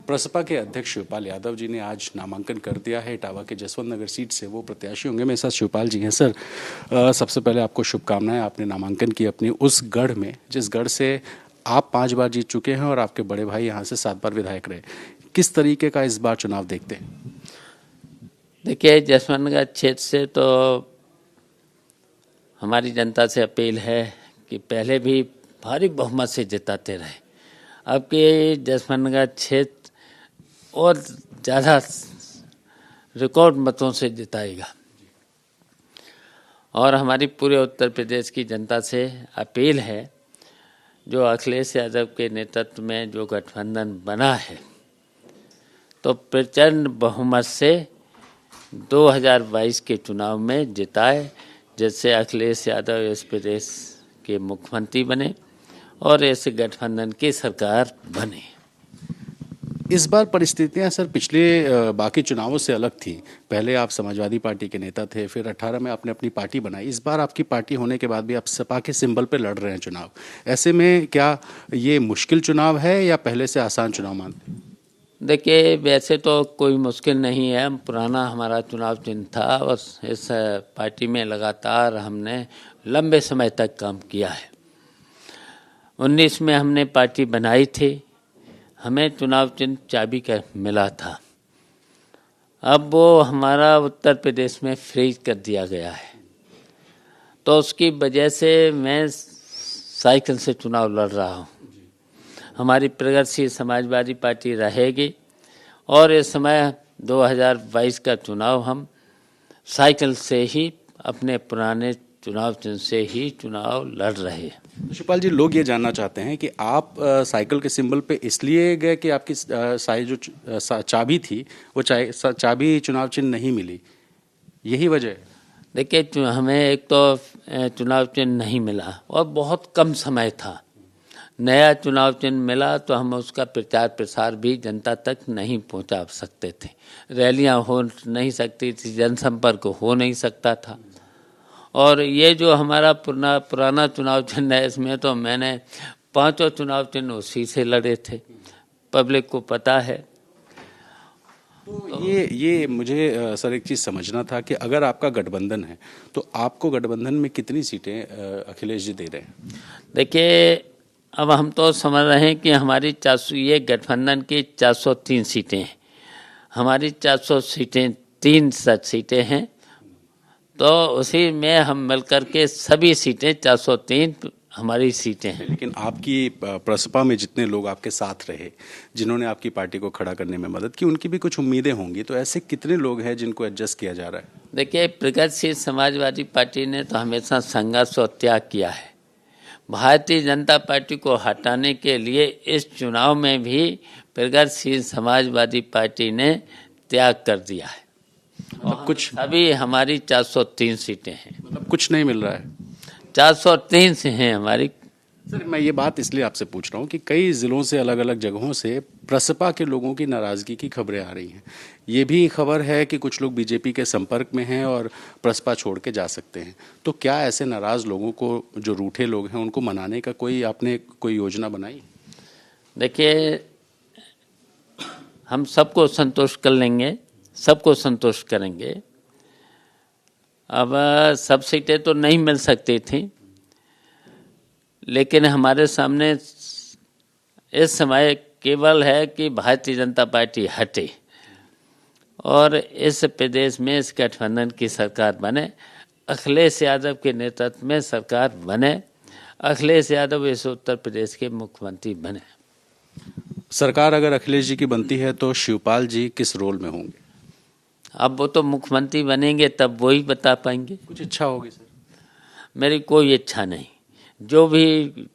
प्रसपा के अध्यक्ष शिवपाल यादव जी ने आज नामांकन कर दिया है। इटावा के जसवंत नगर सीट से वो प्रत्याशी होंगे। मेरे साथ शिवपाल जी हैं। सर, सबसे पहले आपको शुभकामनाएं। आपने नामांकन की अपनी उस गढ़ में जिस गढ़ से आप 5 बार जीत चुके हैं और आपके बड़े भाई यहाँ से 7 बार विधायक रहे। किस तरीके का इस बार चुनाव देखते हैं? देखिए, जसवंत नगर क्षेत्र से तो हमारी जनता से अपील है कि पहले भी भारी बहुमत से जिताते रहे। अब के जसवंत नगर क्षेत्र और ज़्यादा रिकॉर्ड मतों से जिताएगा। और हमारी पूरे उत्तर प्रदेश की जनता से अपील है, जो अखिलेश यादव के नेतृत्व में जो गठबंधन बना है, तो प्रचंड बहुमत से 2022 के चुनाव में जिताए, जिससे अखिलेश यादव इस प्रदेश के मुख्यमंत्री बने और इस गठबंधन की सरकार बने। इस बार परिस्थितियां सर पिछले बाकी चुनावों से अलग थी। पहले आप समाजवादी पार्टी के नेता थे, फिर 18 में आपने अपनी पार्टी बनाई। इस बार आपकी पार्टी होने के बाद भी आप सपा के सिंबल पे लड़ रहे हैं चुनाव। ऐसे में क्या ये मुश्किल चुनाव है या पहले से आसान चुनाव मानते हैं? देखिए, वैसे तो कोई मुश्किल नहीं है। पुराना हमारा चुनाव चिन्ह था और इस पार्टी में लगातार हमने लंबे समय तक काम किया है। 19 में हमने पार्टी बनाई थी, हमें चुनाव चिन्ह चाबी का मिला था। अब वो हमारा उत्तर प्रदेश में फ्रीज कर दिया गया है, तो उसकी वजह से मैं साइकिल से चुनाव लड़ रहा हूँ। हमारी प्रगतिशील समाजवादी पार्टी रहेगी और इस समय 2022 का चुनाव हम साइकिल से ही, अपने पुराने चुनाव चिन्ह से ही चुनाव लड़ रहे हैं। शिवपाल जी, लोग ये जानना चाहते हैं कि आप साइकिल के सिंबल पे इसलिए गए कि आपकी जो चाबी थी वो चाबी चुनाव चिन्ह नहीं मिली, यही वजह है? देखिए, हमें एक तो चुनाव चिन्ह नहीं मिला और बहुत कम समय था। नया चुनाव चिन्ह मिला तो हम उसका प्रचार प्रसार भी जनता तक नहीं पहुंचा सकते थे। रैलियां हो नहीं सकती थी, जनसंपर्क हो नहीं सकता था। और ये जो हमारा पुराना चुनाव चिन्ह है, इसमें तो मैंने 5 चुनाव चिन्ह उसी से लड़े थे, पब्लिक को पता है। तो ये मुझे सर एक चीज़ समझना था कि अगर आपका गठबंधन है तो आपको गठबंधन में कितनी सीटें अखिलेश जी दे रहे हैं? देखिए, अब हम तो समझ रहे हैं कि हमारी 400, ये गठबंधन की 403 सीटें हैं। हमारी 400 सीटें 3 सच सीटें हैं, तो उसी में हम मिलकर के सभी सीटें 403 हमारी सीटें हैं। लेकिन आपकी प्रसपा में जितने लोग आपके साथ रहे, जिन्होंने आपकी पार्टी को खड़ा करने में मदद की, उनकी भी कुछ उम्मीदें होंगी। तो ऐसे कितने लोग हैं जिनको एडजस्ट किया जा रहा है? देखिए, प्रगतिशील समाजवादी पार्टी ने तो हमेशा संघर्ष और त्याग किया है। भारतीय जनता पार्टी को हटाने के लिए इस चुनाव में भी प्रगतिशील समाजवादी पार्टी ने त्याग कर दिया है। मतलब कुछ अभी हमारी 403 सीटें हैं। मतलब कुछ नहीं मिल रहा है? 403 से हैं हमारी। सर, मैं ये बात इसलिए आपसे पूछ रहा हूँ कि कई ज़िलों से, अलग अलग जगहों से प्रसपा के लोगों की नाराज़गी की खबरें आ रही हैं। ये भी खबर है कि कुछ लोग बीजेपी के संपर्क में हैं और प्रसपा छोड़ के जा सकते हैं। तो क्या ऐसे नाराज़ लोगों को, जो रूठे लोग हैं, उनको मनाने का आपने कोई योजना बनाई? देखिए, हम सबको संतुष्ट कर लेंगे, सबको संतुष्ट करेंगे। अब सब सीटें तो नहीं मिल सकती थी, लेकिन हमारे सामने इस समय केवल है कि भारतीय जनता पार्टी हटे और इस प्रदेश में इस गठबंधन की सरकार बने, अखिलेश यादव के नेतृत्व में सरकार बने, अखिलेश यादव इस उत्तर प्रदेश के मुख्यमंत्री बने। सरकार अगर अखिलेश जी की बनती है तो शिवपाल जी किस रोल में होंगे? अब वो तो मुख्यमंत्री बनेंगे तब वो ही बता पाएंगे। कुछ इच्छा होगी सर? मेरी कोई इच्छा नहीं, जो भी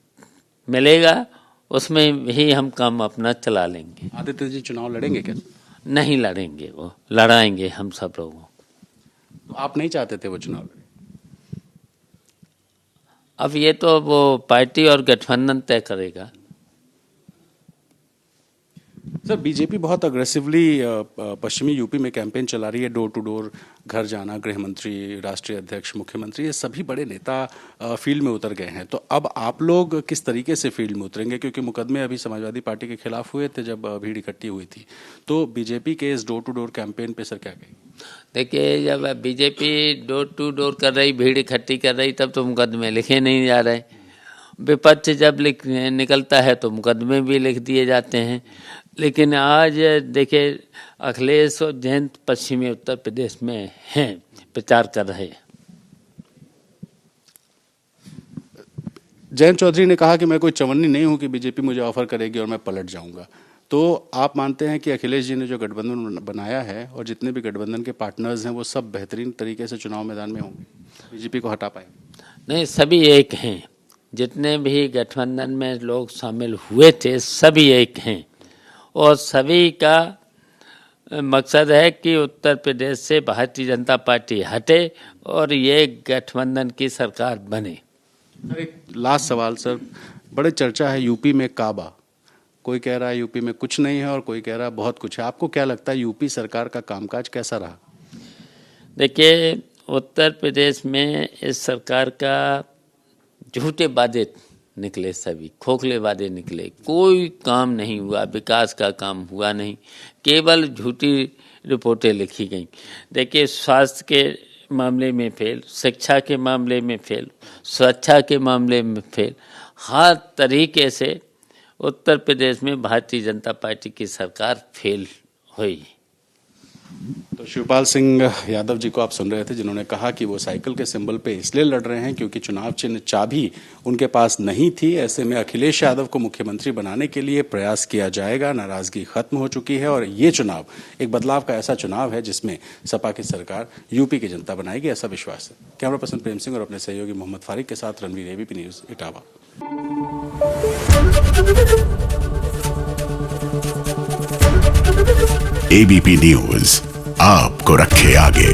मिलेगा उसमें ही हम काम अपना चला लेंगे। आदित्य जी चुनाव लड़ेंगे क्या? नहीं लड़ेंगे, वो लड़ाएंगे हम सब लोगों। तो आप नहीं चाहते थे वो चुनाव लड़े? अब ये तो वो पार्टी और गठबंधन तय करेगा। सर बीजेपी बहुत अग्रेसिवली पश्चिमी यूपी में कैंपेन चला रही है, डोर टू डोर घर जाना, गृह मंत्री, राष्ट्रीय अध्यक्ष, मुख्यमंत्री, ये सभी बड़े नेता फील्ड में उतर गए हैं। तो अब आप लोग किस तरीके से फील्ड में उतरेंगे, क्योंकि मुकदमे अभी समाजवादी पार्टी के खिलाफ हुए थे जब भीड़ इकट्ठी हुई थी, तो बीजेपी के इस डोर टू डोर कैंपेन पे सर क्या कहेंगे? देखिए, जब बीजेपी डोर टू डोर कर रही, भीड़ इकट्ठी कर रही, तब तो मुकदमे लिखे नहीं जा रहे। विपक्ष जब निकलता है तो मुकदमे भी लिख दिए जाते हैं। लेकिन आज देखिए, अखिलेश और जयंत पश्चिमी उत्तर प्रदेश में हैं, प्रचार कर रहे हैं। जयंत चौधरी ने कहा कि मैं कोई चवन्नी नहीं हूं कि बीजेपी मुझे ऑफर करेगी और मैं पलट जाऊंगा। तो आप मानते हैं कि अखिलेश जी ने जो गठबंधन बनाया है और जितने भी गठबंधन के पार्टनर्स हैं वो सब बेहतरीन तरीके से चुनाव मैदान में होंगे, बीजेपी को हटा पाएंगे? नहीं, सभी एक हैं। जितने भी गठबंधन में लोग शामिल हुए थे सभी एक हैं, और सभी का मकसद है कि उत्तर प्रदेश से भारतीय जनता पार्टी हटे और ये गठबंधन की सरकार बने। सर एक लास्ट सवाल सर, बड़े चर्चा है यूपी में काबा, कोई कह रहा है यूपी में कुछ नहीं है और कोई कह रहा है बहुत कुछ है। आपको क्या लगता है यूपी सरकार का कामकाज कैसा रहा? देखिए, उत्तर प्रदेश में इस सरकार का झूठे वादे निकले, सभी खोखले वादे निकले, कोई काम नहीं हुआ, विकास का काम हुआ नहीं, केवल झूठी रिपोर्टें लिखी गई। देखिए, स्वास्थ्य के मामले में फेल, शिक्षा के मामले में फेल, स्वच्छता के मामले में फेल, हर तरीके से उत्तर प्रदेश में भारतीय जनता पार्टी की सरकार फेल हुई। तो शिवपाल सिंह यादव जी को आप सुन रहे थे, जिन्होंने कहा कि वो साइकिल के सिंबल पे इसलिए लड़ रहे हैं क्योंकि चुनाव चिन्ह चाबी उनके पास नहीं थी। ऐसे में अखिलेश यादव को मुख्यमंत्री बनाने के लिए प्रयास किया जाएगा, नाराजगी खत्म हो चुकी है और ये चुनाव एक बदलाव का ऐसा चुनाव है जिसमें सपा की सरकार यूपी की जनता बनाएगी, ऐसा विश्वास है। कैमरा पर्सन प्रेम सिंह और अपने सहयोगी मोहम्मद फारिक के साथ Ranveer, ABP news, Etawah. ABP news आपको रखे आगे।